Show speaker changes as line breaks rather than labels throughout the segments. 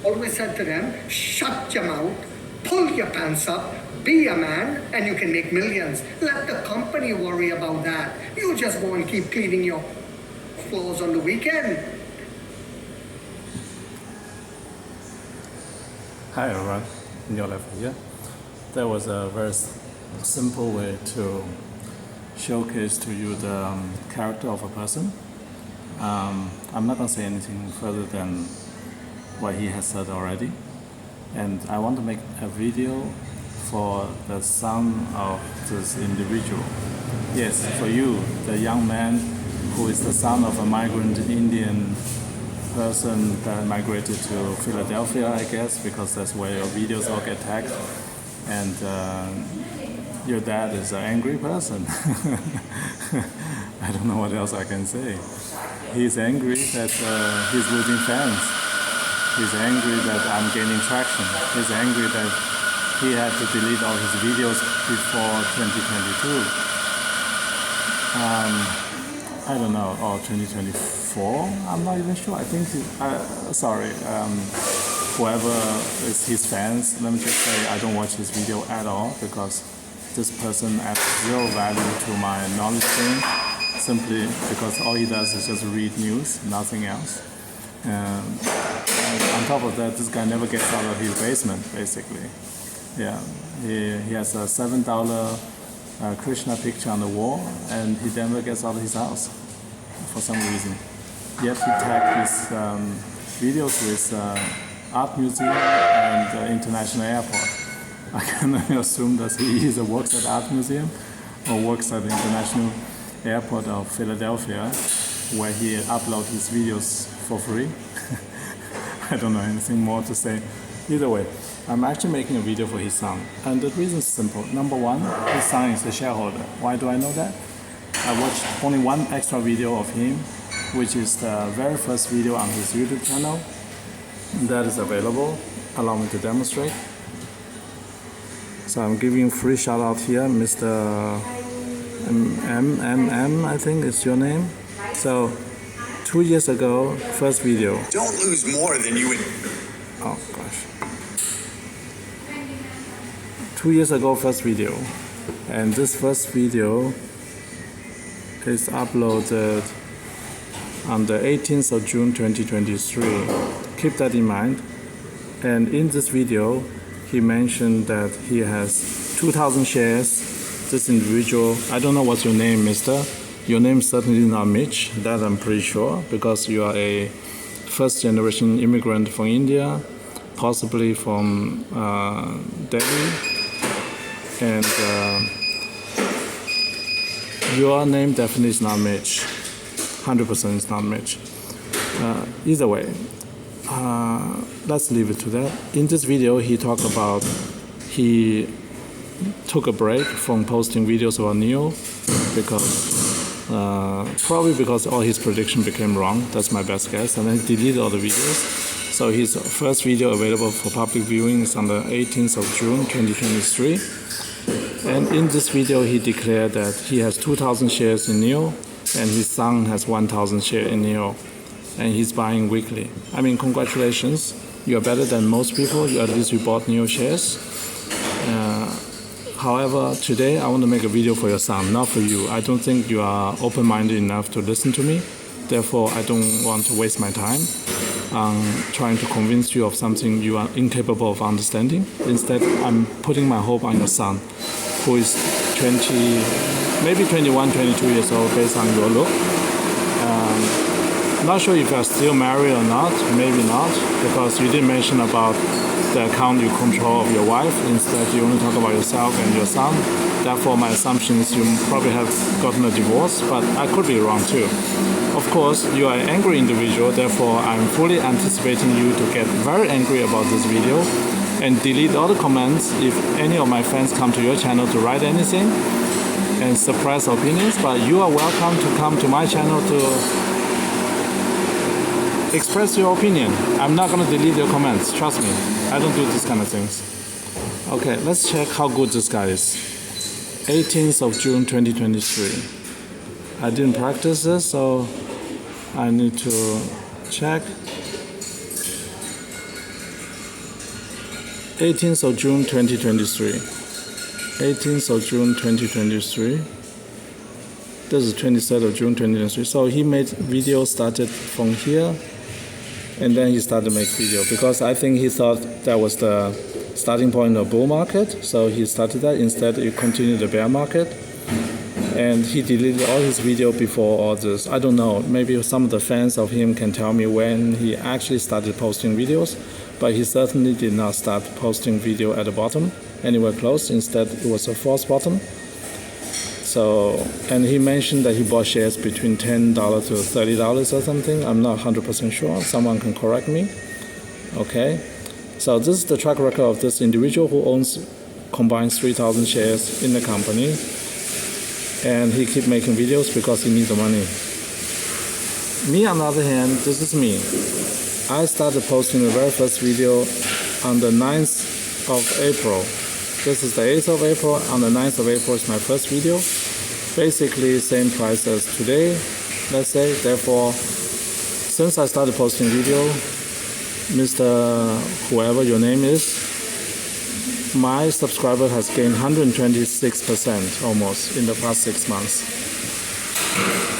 always said to them, shut your mouth, pull your pants up, be a man, and you can make millions. Let the company worry about that. You just go and keep cleaning your clothes on the weekend.
Hi everyone, Nio Level here. That was a very simple way to showcase to you the character of a person. I'm not going to say anything further than what he has said already. And I want to make a video for the son of this individual. Yes, for you, the young man who is the son of a migrant Indian person that migrated to Philadelphia, I guess, because that's where your videos all get tagged. And your dad is an angry person. I don't know what else I can say. He's angry that he's losing fans. He's angry that I'm gaining traction. He's angry that he had to delete all his videos before 2022. I don't know, or 2024? I'm not even sure. I think, whoever is his fans, let me just say I don't watch his video at all because this person adds zero value to my knowledge stream, simply because all he does is just read news, nothing else. And on top of that, this guy never gets out of his basement, basically. Yeah, he has a $7 Krishna picture on the wall, and he never gets out of his house for some reason. Yet he tagged his videos with art museum and international airport. I can only assume that he either works at art museum or works at the international airport of Philadelphia, where he uploads his videos for free. I don't know anything more to say. Either way, I'm actually making a video for his son. And the reason is simple. Number one, his son is a shareholder. Why do I know that? I watched only one extra video of him, which is the very first video on his YouTube channel. That is available. Allow me to demonstrate. So I'm giving free shout out here, Mr. MMM, I think is your name. So 2 years ago, first video.
Don't lose more than you would.
Oh gosh. 2 years ago, first video. And this first video is uploaded on the 18th of June 2023. Keep that in mind. And in this video, he mentioned that he has 2,000 shares. This individual, I don't know what's your name, mister. Your name is certainly not Mitch, that I'm pretty sure, because you are a first generation immigrant from India, possibly from Delhi. And your name definitely is not Mitch. 100% is not Mitch. Either way, let's leave it to that. In this video, he talked about he took a break from posting videos about NIO because probably because all his prediction became wrong. That's my best guess. And then he deleted all the videos. So his first video available for public viewing is on the 18th of June 2023. And in this video, he declared that he has 2,000 shares in NIO and his son has 1,000 shares in NIO. And he's buying weekly. I mean, congratulations. You are better than most people. At least you bought NIO shares. However, today I want to make a video for your son, not for you. I don't think you are open-minded enough to listen to me. Therefore, I don't want to waste my time on trying to convince you of something you are incapable of understanding. Instead, I'm putting my hope on your son, who is 20, maybe 21, 22 years old based on your look. Not sure if you are still married or not, maybe not, because you didn't mention about the account you control of your wife. Instead, you only talk about yourself and your son. Therefore, my assumption is you probably have gotten a divorce, but I could be wrong too. Of course, you are an angry individual, therefore I'm fully anticipating you to get very angry about this video and delete all the comments if any of my fans come to your channel to write anything and suppress opinions, but you are welcome to come to my channel to express your opinion. I'm not going to delete your comments, trust me. I don't do these kind of things. Okay, let's check how good this guy is. 18th of June 2023. I didn't practice this, so I need to check. 18th of June 2023. 18th of June 2023. This is 23rd of June 2023. So he made video started from here, and then he started to make video because I think he thought that was the starting point of bull market. So he started that. Instead, he continued the bear market. And he deleted all his video before all this. I don't know, maybe some of the fans of him can tell me when he actually started posting videos, but he certainly did not start posting video at the bottom, anywhere close. Instead, it was a false bottom. So, and he mentioned that he bought shares between $10 to $30 or something. I'm not 100% sure. Someone can correct me. Okay. So this is the track record of this individual who owns combined 3,000 shares in the company. And he keep making videos because he needs the money. Me, on the other hand, this is me. I started posting the very first video on the 9th of April. This is the 8th of April. On the 9th of April is my first video. Basically, same price as today, let's say. Therefore, since I started posting video, Mr. Whoever your name is, my subscriber has gained 126% almost in the past 6 months.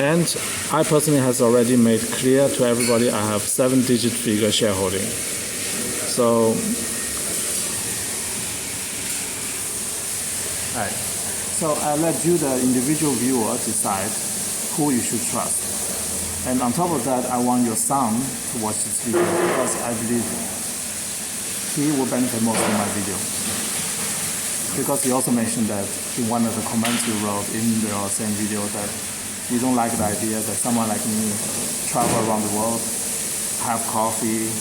And I personally has already made clear to everybody I have 7-digit figure shareholding. So, alright. So I let you, the individual viewer, decide who you should trust. And on top of that, I want your son to watch this video because I believe he will benefit most from my video. Because he also mentioned that in one of the comments you wrote in your same video that you don't like the idea that someone like me travel around the world, have coffee,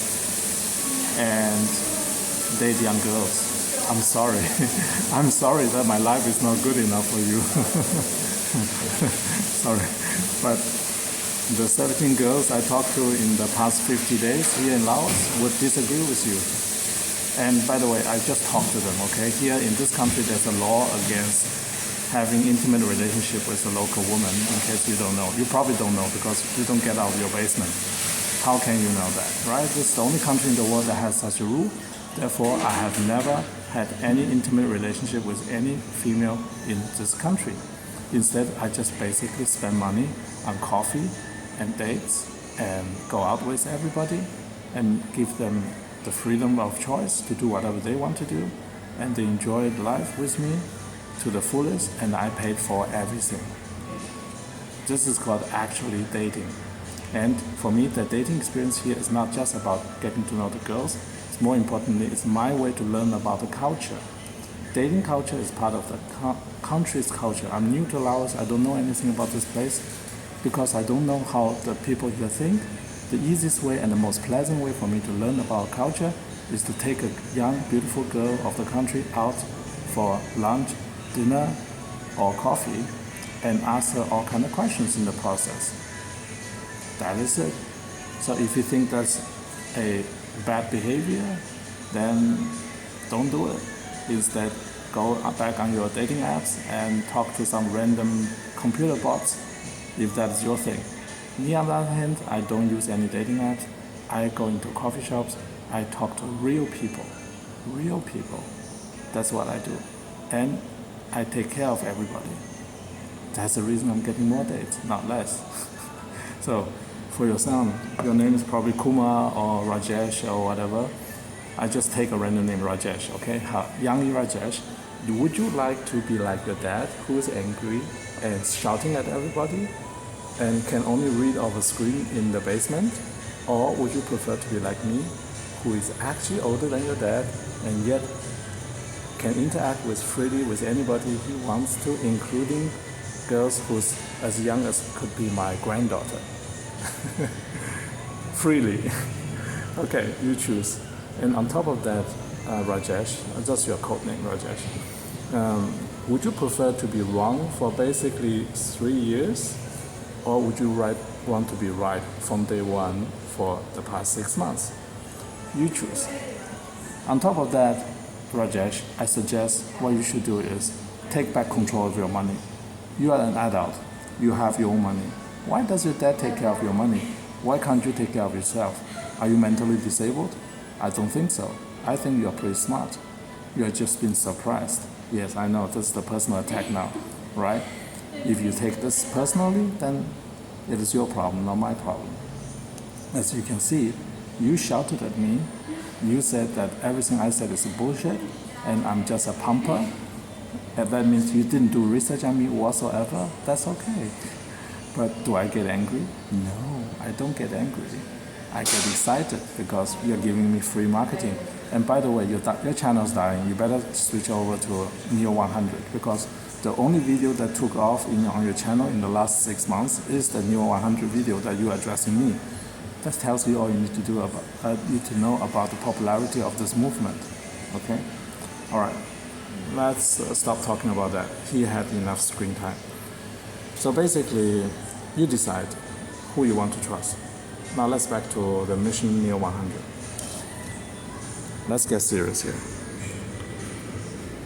and date young girls. I'm sorry. I'm sorry that my life is not good enough for you. Sorry. But the 17 girls I talked to in the past 50 days here in Laos would disagree with you. And by the way, I just talked to them, okay? Here in this country, there's a law against having intimate relationship with a local woman, in case you don't know. You probably don't know because you don't get out of your basement. How can you know that, right? This is the only country in the world that has such a rule. Therefore, I have never had any intimate relationship with any female in this country. Instead, I just basically spend money on coffee and dates and go out with everybody and give them the freedom of choice to do whatever they want to do, and they enjoyed life with me to the fullest, and I paid for everything. This is called actually dating. And for me, the dating experience here is not just about getting to know the girls. It's more importantly, it's my way to learn about the culture. Dating culture is part of the country's culture. I'm new to Laos. I don't know anything about this place because I don't know how the people here think. The easiest way and the most pleasant way for me to learn about culture is to take a young, beautiful girl of the country out for lunch, dinner, or coffee and ask her all kinds of questions in the process. That is it. So if you think that's a bad behavior, then don't do it. Instead, go back on your dating apps and talk to some random computer bots if that's your thing. Me, on the other hand, I don't use any dating apps. I go into coffee shops. I talk to real people. Real people. That's what I do. And I take care of everybody. That's the reason I'm getting more dates, not less. So, for your son, your name is probably Kumar or Rajesh or whatever. I just take a random name, Rajesh, okay? Young Rajesh, would you like to be like your dad, who is angry and shouting at everybody and can only read off a screen in the basement? Or would you prefer to be like me, who is actually older than your dad and yet can interact freely with anybody he wants to, including girls who's as young as could be my granddaughter? Freely. Okay, you choose. And on top of that, Rajesh, that's your code name, Rajesh. Would you prefer to be wrong for basically 3 years, or would you want to be right from day one for the past 6 months? You choose. On top of that, Rajesh, I suggest what you should do is take back control of your money. You are an adult. You have your own money. Why does your dad take care of your money? Why can't you take care of yourself? Are you mentally disabled? I don't think so. I think you're pretty smart. You're just been surprised. Yes, I know, this is the personal attack now, right? If you take this personally, then it is your problem, not my problem. As you can see, you shouted at me. You said that everything I said is bullshit, and I'm just a pumper. And that means you didn't do research on me whatsoever. That's okay. But do I get angry? No, I don't get angry. I get excited because you're giving me free marketing. And by the way, your channel's dying. You better switch over to NIO 100 because the only video that took off on your channel in the last 6 months is the NIO 100 video that you're addressing me. That tells you all you need to do need to know about the popularity of this movement. Okay? All right. Let's stop talking about that. He had enough screen time. So basically, you decide who you want to trust. Now let's back to the mission NIO 100. Let's get serious here.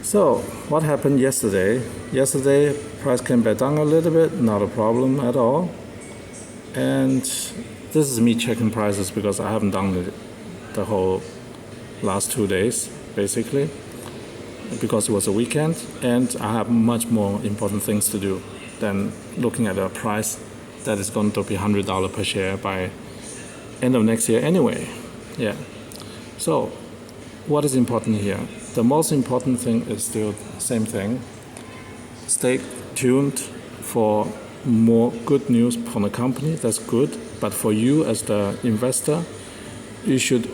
So what happened yesterday? Yesterday, price came back down a little bit, not a problem at all. And this is me checking prices because I haven't done it the whole last 2 days, basically, because it was a weekend, and I have much more important things to do than looking at a price that is going to be $100 per share by end of next year anyway. Yeah. So what is important here? The most important thing is still the same thing. Stay tuned for more good news from the company. That's good. But for you as the investor, you should,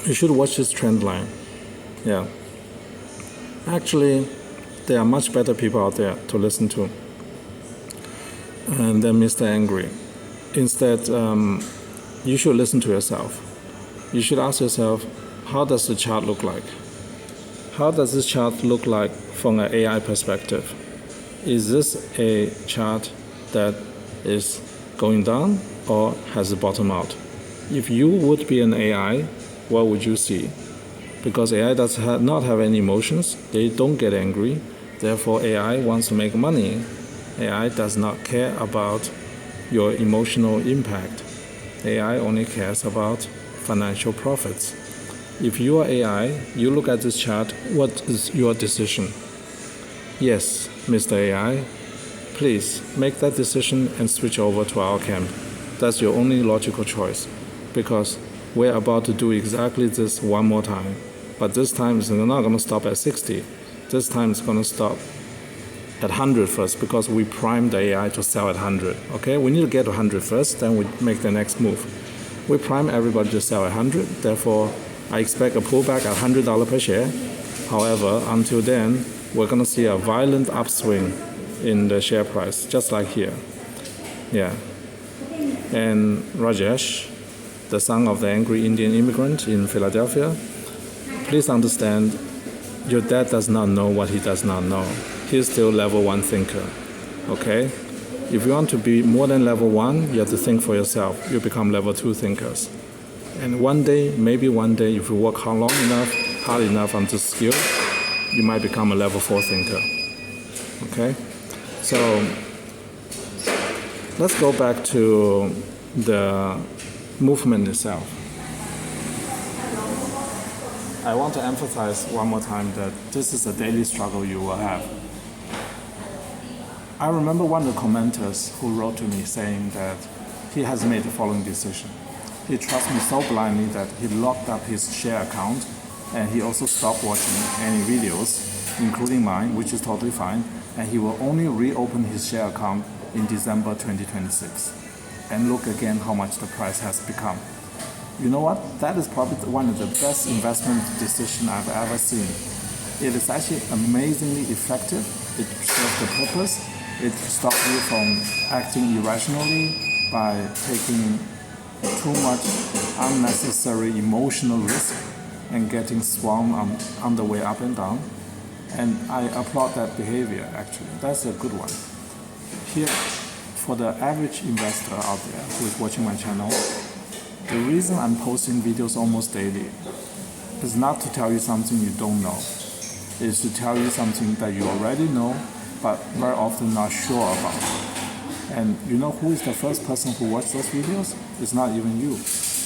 you should watch this trend line. Yeah. Actually, there are much better people out there to listen to than Mr. Angry. Instead, you should listen to yourself. You should ask yourself, how does the chart look like? How does this chart look like from an AI perspective? Is this a chart that is going down or has it bottomed out? If you would be an AI, what would you see? Because AI does not have any emotions, they don't get angry, therefore AI wants to make money. AI does not care about your emotional impact. AI only cares about financial profits. If you are AI, you look at this chart, what is your decision? Yes, Mr. AI, please make that decision and switch over to our camp. That's your only logical choice, because we're about to do exactly this one more time. But this time it's not going to stop at 60. This time it's going to stop at 100 first, because we primed the AI to sell at 100. Okay, we need to get to 100 first, then we make the next move. We prime everybody to sell at 100, therefore I expect a pullback at $100 per share. However, until then, we're going to see a violent upswing in the share price, just like here. Yeah. And Rajesh, the son of the angry Indian immigrant in Philadelphia, please understand, your dad does not know what he does not know. He's still level 1 thinker. Okay? If you want to be more than level 1, you have to think for yourself. You become level 2 thinkers. And one day, maybe one day, if you work hard enough on this skill, you might become a level 4 thinker. Okay? So let's go back to the movement itself. I want to emphasize one more time that this is a daily struggle you will have. I remember one of the commenters who wrote to me saying that he has made the following decision. He trusts me so blindly that he locked up his share account, and he also stopped watching any videos, including mine, which is totally fine, and he will only reopen his share account in December 2026 and look again how much the price has become. You know what? That is probably one of the best investment decisions I've ever seen. It is actually amazingly effective. It serves the purpose. It stops you from acting irrationally by taking too much unnecessary emotional risk and getting swung on the way up and down. And I applaud that behavior, actually. That's a good one. Here, for the average investor out there who is watching my channel, the reason I'm posting videos almost daily is not to tell you something you don't know. It's to tell you something that you already know, but very often not sure about. And you know who is the first person who watched those videos? It's not even you.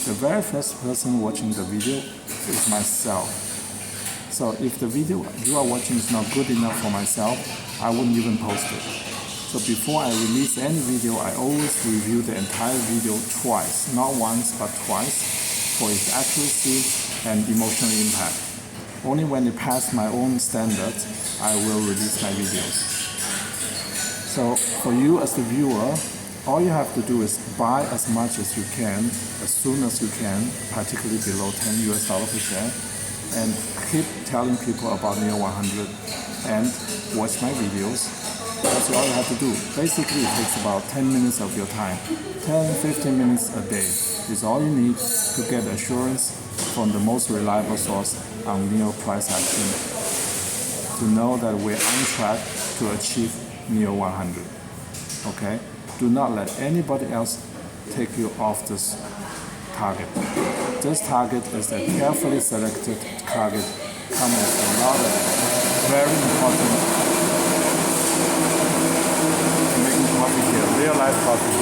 The very first person watching the video is myself. So if the video you are watching is not good enough for myself, I wouldn't even post it. So before I release any video, I always review the entire video twice, not once but twice, for its accuracy and emotional impact. Only when it passes my own standards, I will release my videos. So for you as the viewer, all you have to do is buy as much as you can, as soon as you can, particularly below $10 per share, and keep telling people about NIO 100 and watch my videos. That's all you have to do. Basically, it takes about 10 minutes of your time. 10-15 minutes a day is all you need to get assurance from the most reliable source on NIO price action to know that we're on track to achieve NIO 100. Okay? Do not let anybody else take you off this target. This target is a carefully selected target, comes with a lot of very important. I'm making coffee here, real life coffee.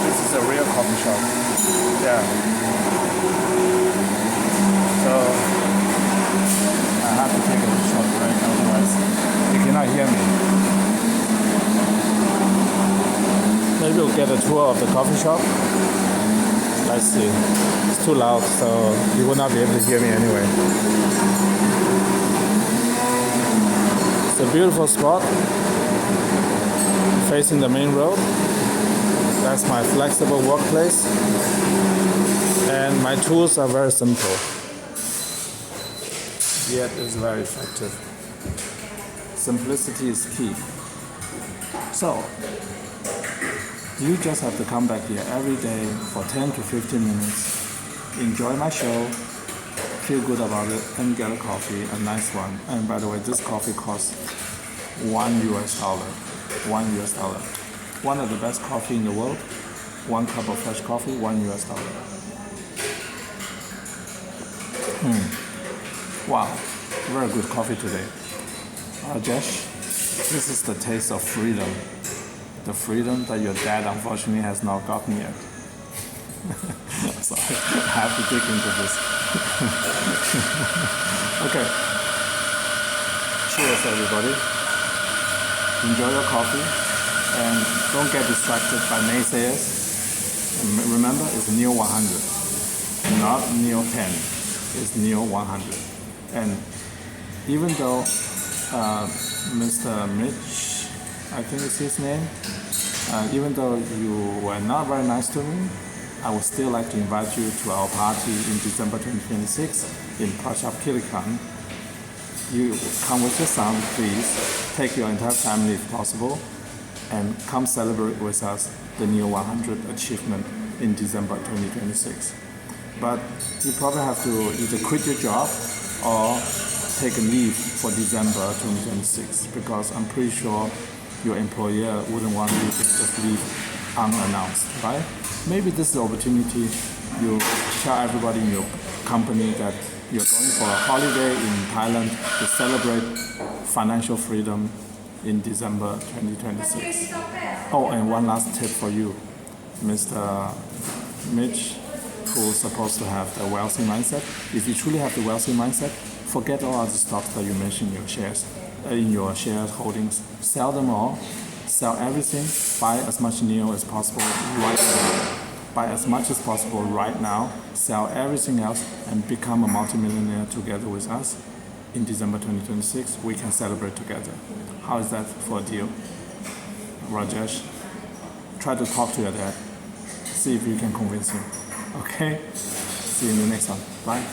This is a real coffee shop. Yeah. So I have to take a short break, otherwise you cannot hear me. Maybe we'll get a tour of the coffee shop. Let's see. It's too loud, so you will not be able to hear me anyway. It's a beautiful spot facing the main road. That's my flexible workplace. And my tools are very simple, yet it's very effective. Simplicity is key. So, you just have to come back here every day for 10 to 15 minutes, enjoy my show, feel good about it, and get a coffee, a nice one. And by the way, this coffee costs $1. $1. One of the best coffee in the world. 1 cup of fresh coffee, $1. Wow, very good coffee today. Rajesh, this is the taste of freedom. The freedom that your dad unfortunately has not gotten yet. So I have to dig into this. Okay. Cheers, everybody. Enjoy your coffee and don't get distracted by naysayers. And remember, it's NIO 100, not NIO 10. It's NIO 100. And even though Mr. Mitch, I think it's his name. Even though you were not very nice to me, I would still like to invite you to our party in December 2026 in Prashab Kilikan. You come with your son, please. Take your entire family if possible, and come celebrate with us the NIO 100 achievement in December 2026. But you probably have to either quit your job or take a leave for December 2026, because I'm pretty sure your employer wouldn't want you to just leave unannounced, right? Maybe this is the opportunity you tell everybody in your company that you're going for a holiday in Thailand to celebrate financial freedom in December 2026. Oh, and one last tip for you, Mr. Mitch, who's supposed to have the wealthy mindset. If you truly have the wealthy mindset, forget all other stocks that you mentioned in your shares. In your share holdings, sell them all, sell everything, buy as much NIO as possible right now. Buy as much as possible right now, sell everything else, and become a multimillionaire together with us. In December 2026, we can celebrate together. How is that for a deal? Rajesh, try to talk to your dad. See if you can convince him. Okay? See you in the next one. Bye.